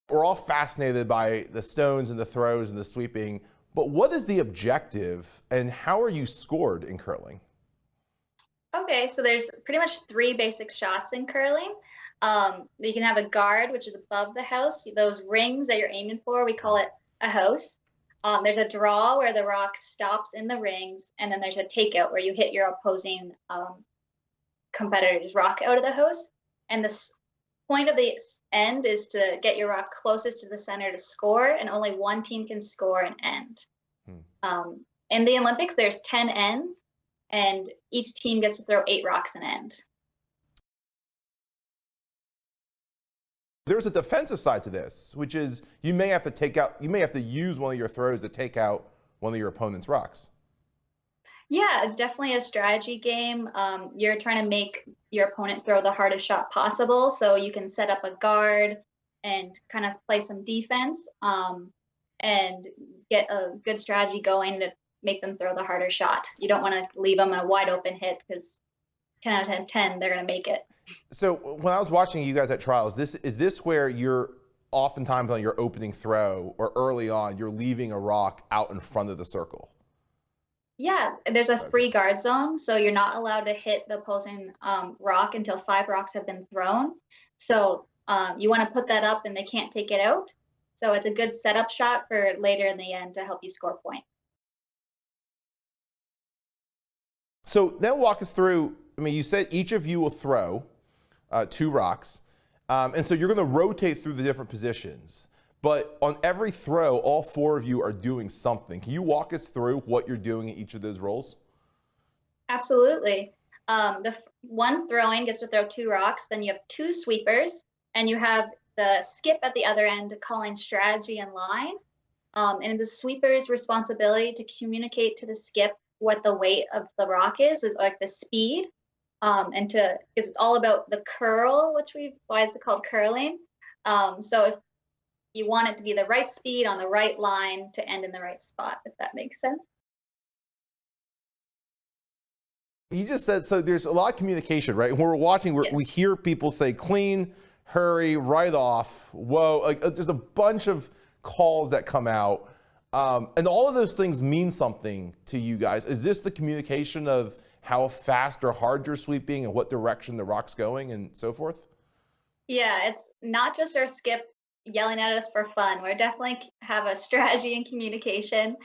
We're all fascinated by the stones and the throws and the sweeping, but what is the objective and how are you scored in curling? Okay, so there's pretty much three basic shots in curling. You can have a guard, which is above the house. Those rings that you're aiming for, we call it a house. There's a draw where the rock stops in the rings, and then there's a takeout where you hit your opposing competitor's rock out of the house. And the point of the end is to get your rock closest to the center to score, and only one team can score an end. In the Olympics, there's 10 ends, and each team gets to throw 8 rocks an end. There's a defensive side to this, which is you may have to use one of your throws to take out one of your opponent's rocks. Yeah, it's definitely a strategy game. You're trying to make your opponent throw the hardest shot possible, so you can set up a guard and kind of play some defense and get a good strategy going to make them throw the harder shot. You don't want to leave them a wide open hit because 10 out of 10, they're going to make it. So when I was watching you guys at trials, is this where you're oftentimes on your opening throw or early on, you're leaving a rock out in front of the circle? Yeah, there's a free guard zone, so you're not allowed to hit the opposing rock until 5 rocks have been thrown. So you want to put that up and they can't take it out. So it's a good setup shot for later in the end to help you score point. So then walk us through, I mean, you said each of you will throw 2 rocks. And so you're going to rotate through the different positions. But on every throw, all 4 of you are doing something. Can you walk us through what you're doing in each of those roles? Absolutely. The one throwing gets to throw 2 rocks. Then you have 2 sweepers, and you have the skip at the other end calling strategy and line. And the sweeper's responsibility to communicate to the skip what the weight of the rock is, like the speed, and because it's all about the curl, why it's called curling. So if you want it to be the right speed on the right line to end in the right spot, if that makes sense. You just said, so there's a lot of communication, right? When we're watching, Yes. we hear people say clean, hurry, right off, whoa, like there's a bunch of calls that come out. And all of those things mean something to you guys. Is this the communication of how fast or hard you're sweeping and what direction the rock's going and so forth? Yeah, it's not just our skip yelling at us for fun. We definitely have a strategy and communication.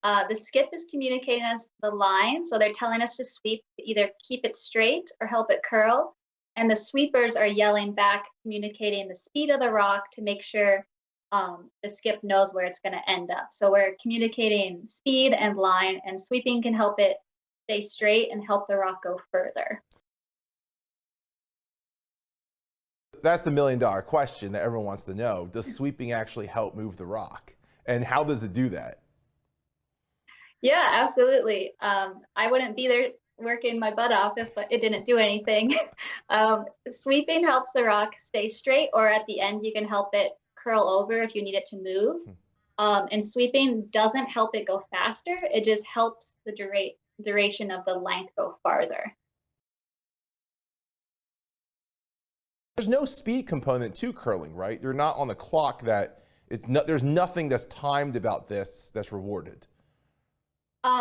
The skip is communicating us the line, so they're telling us to sweep to either keep it straight or help it curl. And the sweepers are yelling back, communicating the speed of the rock to make sure the skip knows where it's going to end up. So we're communicating speed and line, and sweeping can help it stay straight and help the rock go further. That's the $1,000,000 question that everyone wants to know. Does sweeping actually help move the rock? And how does it do that? Yeah, absolutely. I wouldn't be there working my butt off if it didn't do anything. Sweeping helps the rock stay straight, or at the end, you can help it curl over if you need it to move. And sweeping doesn't help it go faster. It just helps the duration of the length go farther. There's no speed component to curling, right? You're not on the clock there's nothing that's timed about this that's rewarded.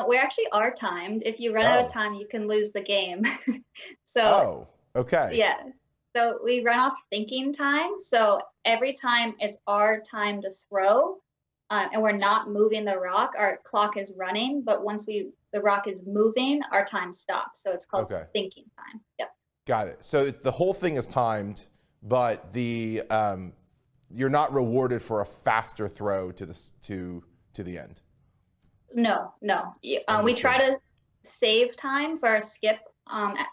We actually are timed. If you run out of time, you can lose the game. Oh, okay. Yeah. So we run off thinking time. So every time it's our time to throw, and we're not moving the rock, our clock is running. But once the rock is moving, our time stops. So it's called thinking time. Yep. Got it. So the whole thing is timed, but you're not rewarded for a faster throw to the end. No. We try to save time for our skip,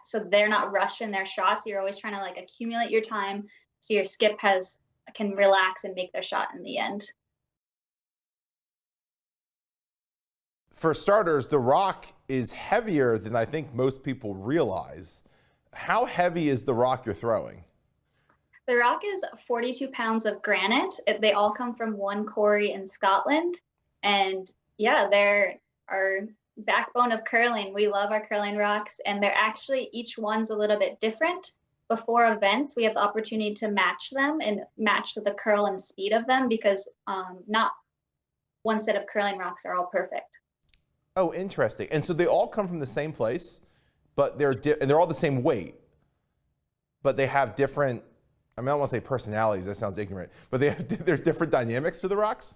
so they're not rushing their shots. You're always trying to like accumulate your time so your skip can relax and make their shot in the end. For starters, the rock is heavier than I think most people realize. How heavy is the rock you're throwing? The rock is 42 pounds of granite. They all come from one quarry in Scotland. And yeah, they're our backbone of curling. We love our curling rocks, and they're actually, each one's a little bit different. before events, we have the opportunity to match them and match the curl and speed of them because not one set of curling rocks are all perfect. Oh, interesting. And so they all come from the same place, but they're all the same weight, but they have different, I mean, I don't want to say personalities, that sounds ignorant, but there's different dynamics to the rocks?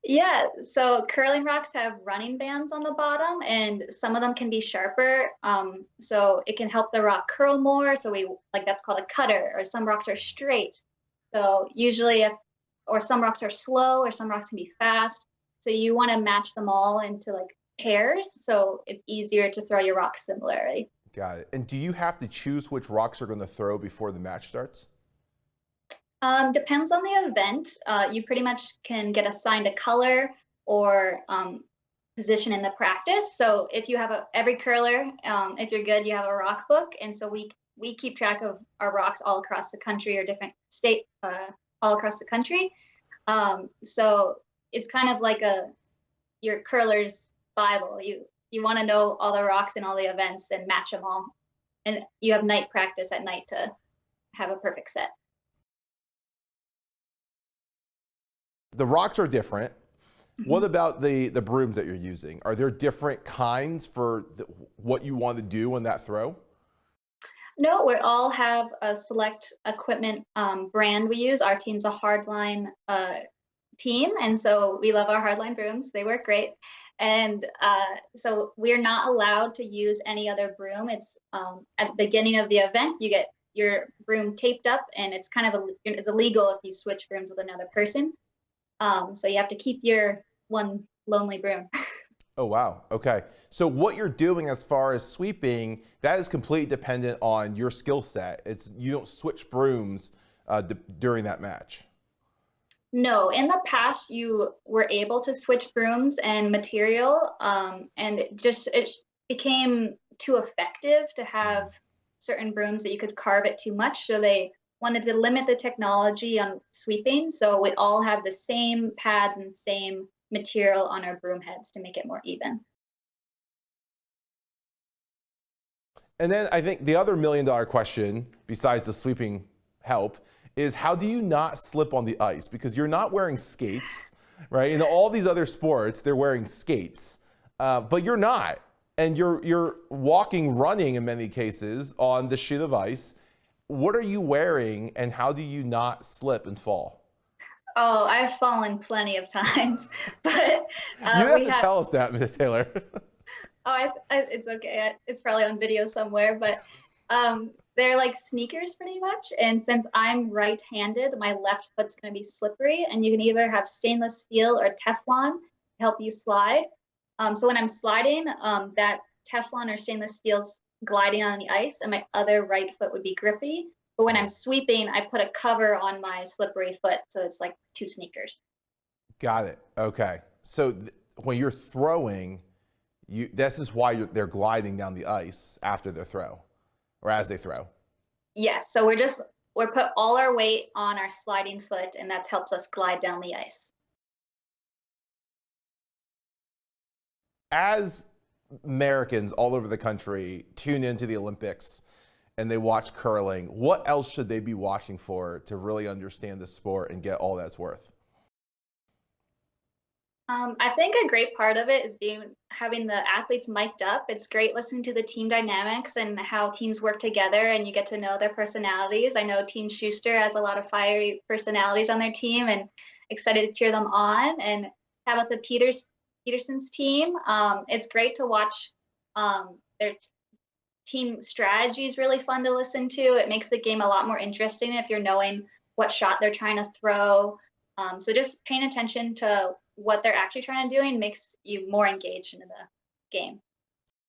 Yeah, so curling rocks have running bands on the bottom, and some of them can be sharper. So it can help the rock curl more. So that's called a cutter, or some rocks are straight. So usually or some rocks are slow, or some rocks can be fast. So you want to match them all into like pairs, so it's easier to throw your rocks similarly. Got it. And do you have to choose which rocks you're going to throw before the match starts? Depends on the event. You pretty much can get assigned a color or position in the practice. So if you have every curler, if you're good, you have a rock book. And so we keep track of our rocks all across the country or different state, all across the country. So it's kind of like your curler's Bible. You want to know all the rocks and all the events and match them all. And you have night practice at night to have a perfect set. The rocks are different. What about the brooms that you're using? Are there different kinds for what you want to do in that throw? No, we all have a select equipment brand we use. Our team's a hardline team, and so we love our hardline brooms. They work great. And so we're not allowed to use any other broom. It's at the beginning of the event, you get your broom taped up, and it's kind of it's illegal if you switch brooms with another person. So you have to keep your one lonely broom. Oh, wow. Okay. So what you're doing as far as sweeping, that is completely dependent on your skill set. You don't switch brooms during that match. No, in the past you were able to switch brooms and material, and it became too effective to have certain brooms that you could carve it too much. So they wanted to limit the technology on sweeping, so we all have the same pads and same material on our broom heads to make it more even. And then I think the other $1 million question, besides the sweeping help, is how do you not slip on the ice? Because you're not wearing skates, right? In all these other sports, they're wearing skates, but you're not. And you're walking, running in many cases on the sheet of ice. What are you wearing, and how do you not slip and fall? Oh, I've fallen plenty of times, but you have to tell us that, Ms. Taylor. Oh, it's okay. It's probably on video somewhere, but they're like sneakers pretty much. And since I'm right-handed, my left foot's going to be slippery, and you can either have stainless steel or Teflon to help you slide. So when I'm sliding, that Teflon or stainless steel's gliding on the ice, and my other right foot would be grippy. But when I'm sweeping, I put a cover on my slippery foot, so it's like two sneakers. Got it. Okay. So when you're throwing, this is why they're gliding down the ice after their throw, or as they throw. Yes. So we're put all our weight on our sliding foot, and that helps us glide down the ice. As Americans all over the country tune into the Olympics and they watch curling, what else should they be watching for to really understand the sport and get all that's worth? I think a great part of it is having the athletes mic'd up. It's great listening to the team dynamics and how teams work together, and you get to know their personalities. I know Team Schuster has a lot of fiery personalities on their team, and excited to cheer them on. And how about the Peterson's team? It's great to watch their team strategy is really fun to listen to. It makes the game a lot more interesting if you're knowing what shot they're trying to throw. So just paying attention to what they're actually trying to do and makes you more engaged into the game.